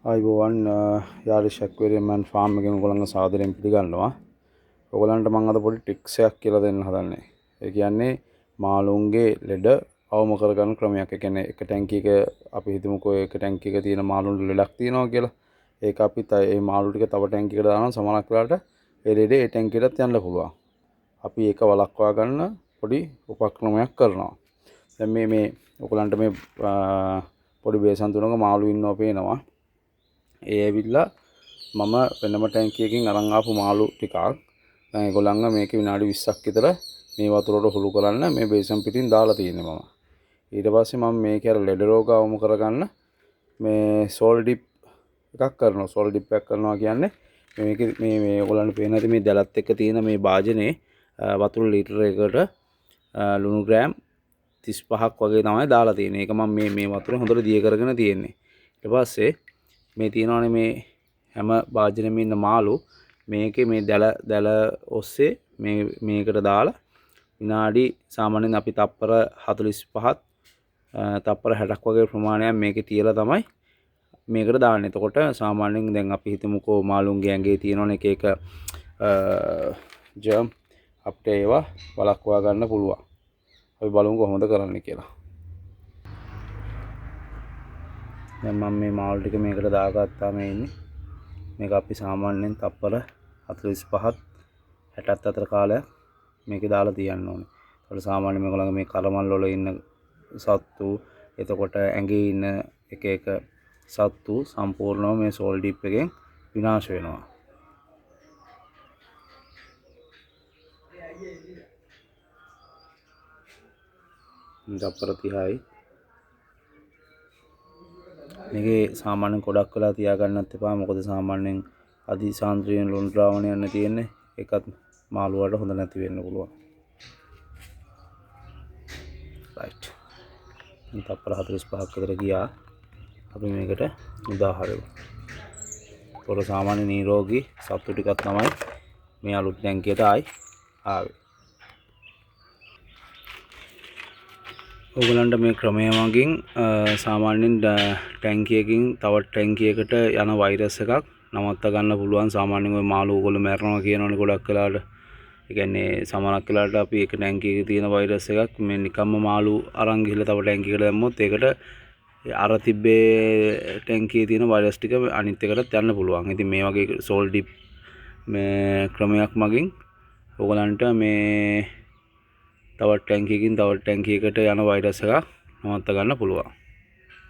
අයිබෝවන් යාරිශක්වරමන් ෆාර්ම් එකෙන් ඔයගොල්ලන්ව සාදරයෙන් පිළිගන්නවා. ඔයගොල්ලන්ට මම අද පොඩි ටික්ස් එකක් කියලා දෙන්න හදන්නේ. ඒ කියන්නේ මාළුන්ගේ ලෙඩ අවම කරගන්න ක්‍රමයක්. ඒ කියන්නේ එක ටැංකිය එක අපි හිතමුකෝ එක ටැංකිය එක තියෙන මාළුන්ට ලෙඩක් තියෙනවා කියලා. ඒක අපි ඒ මාළු ටික තව ටැංකියකට දානවා සමහරක් වෙලාවට ඒ ලෙඩේ ඒ ටැංකියටත් යන්න පුළුවන්. අපි ඒක වළක්වා ගන්න පොඩි උපක්‍රමයක් කරනවා. දැන් මේ ඔයගොල්ලන්ට මේ පොඩි බේසන් තුනක මාළු ඉන්නවා පේනවා. ඒ ඇවිල්ලා මම වෙනම ටැංකියකින් අරන් ආපු මාළු ටිකක් දැන් ඒගොල්ලන්ව මේක විනාඩි 20ක් විතර මේ වතුරට හුළු කරන්න මේ බේසන් පිටින් දාලා තියෙන්නේ මම. ඊට පස්සේ මම මේකේ අර ලෙඩ රෝග අවම කරගන්න මේ සෝල් ඩිප් එකක් කරනවා. සෝල් ඩිප් එකක් කරනවා කියන්නේ මේකේ මේ ඔයගොල්ලන්ට පේන ඇති මේ දැලත් එක්ක තියෙන මේ භාජනේ වතුර ලීටර එකකට ලුණු ග්‍රෑම් 35ක් වගේ තමයි දාලා තියෙන්නේ. ඒක මම මේ වතුරේ හොඳට දිය කරගෙන තියෙන්නේ. ඊට පස්සේ මේ තියෙනවානේ මේ හැම භාජනෙම ඉන්න මාළු මේකේ මේ දැල ඔස්සේ මේකට දාලා විනාඩි සාමාන්‍යයෙන් අපි තප්පර 45ක් තප්පර 60ක් වගේ ප්‍රමාණයක් මේකේ තියලා තමයි මේකට දාන්නේ. එතකොට සාමාන්‍යයෙන් දැන් අපි හිතමුකෝ මාළුන්ගේ ඇඟේ තියෙනවනේ එක එක ජර්ම් අපිට ඒවා වළක්වා ගන්න පුළුවන්. අපි බලමු කොහොමද කරන්න කියලා. දැන් මම මේ මාළු ටික මේකට දාගත්තා මේ ඉන්නේ. මේක අපි සාමාන්‍යයෙන් තප්පර 45ත් 60ත් අතර කාලයක් මේකේ දාලා තියන්න ඕනේ. ඒකට සාමාන්‍යයෙන් මේගොල්ලන්ගේ මේ කරමල් වල ඉන්න සත්තු එතකොට ඇඟේ ඉන්න එක එක සත්තු සම්පූර්ණව මේ සෝල් ඩිප් එකෙන් විනාශ වෙනවා. තප්පර 30යි. මේකේ සාමාන්‍යයෙන් ගොඩක් වෙලා තියාගන්නත් එපා. මොකද සාමාන්‍යයෙන් අධිසාන්ද්‍රිය ලුණු ද්‍රාවණය යන තියෙන්නේ. ඒකත් මාළු වලට හොඳ නැති වෙන්න පුළුවන්. රයිට්. තප්පර 45ක් විතර ගියා. අපි මේකට උදාහරණයක්. පොර සාමාන්‍ය නිරෝගී සත්තු ටිකක් තමයි මේ අලුත් ටැංකියට ආවේ. ඔයගලන්ට මේ ක්‍රමය මගින් සාමාන්‍යයෙන් ටැංකියකින් තව ටැංකියකට යන වෛරස් එකක් නවත්ත ගන්න පුළුවන්. සාමාන්‍යයෙන් ඔය මාළු ඕගොල්ලෝ මැරෙනවා කියනවනේ ගොඩක් වෙලාවට. ඒ කියන්නේ සමහරක් වෙලාවට අපි එක ටැංකියක තියෙන වෛරස් එකක් මේ නිකම්ම මාළු අරන් ගිහලා තව ටැංකියකට දැම්මොත් ඒකට අර තිබ්බේ ටැංකියේ තියෙන වෛරස් ටික අනිත් එකටත් යන්න පුළුවන්. ඉතින් මේ වගේ සෝල් ඩිප් මේ ක්‍රමයක් මගින් ඔයගලන්ට මේ තව ටැංකියකින් තව ටැංකියකට යන වෛරස් එකක් නවත්ත ගන්න පුළුවන්.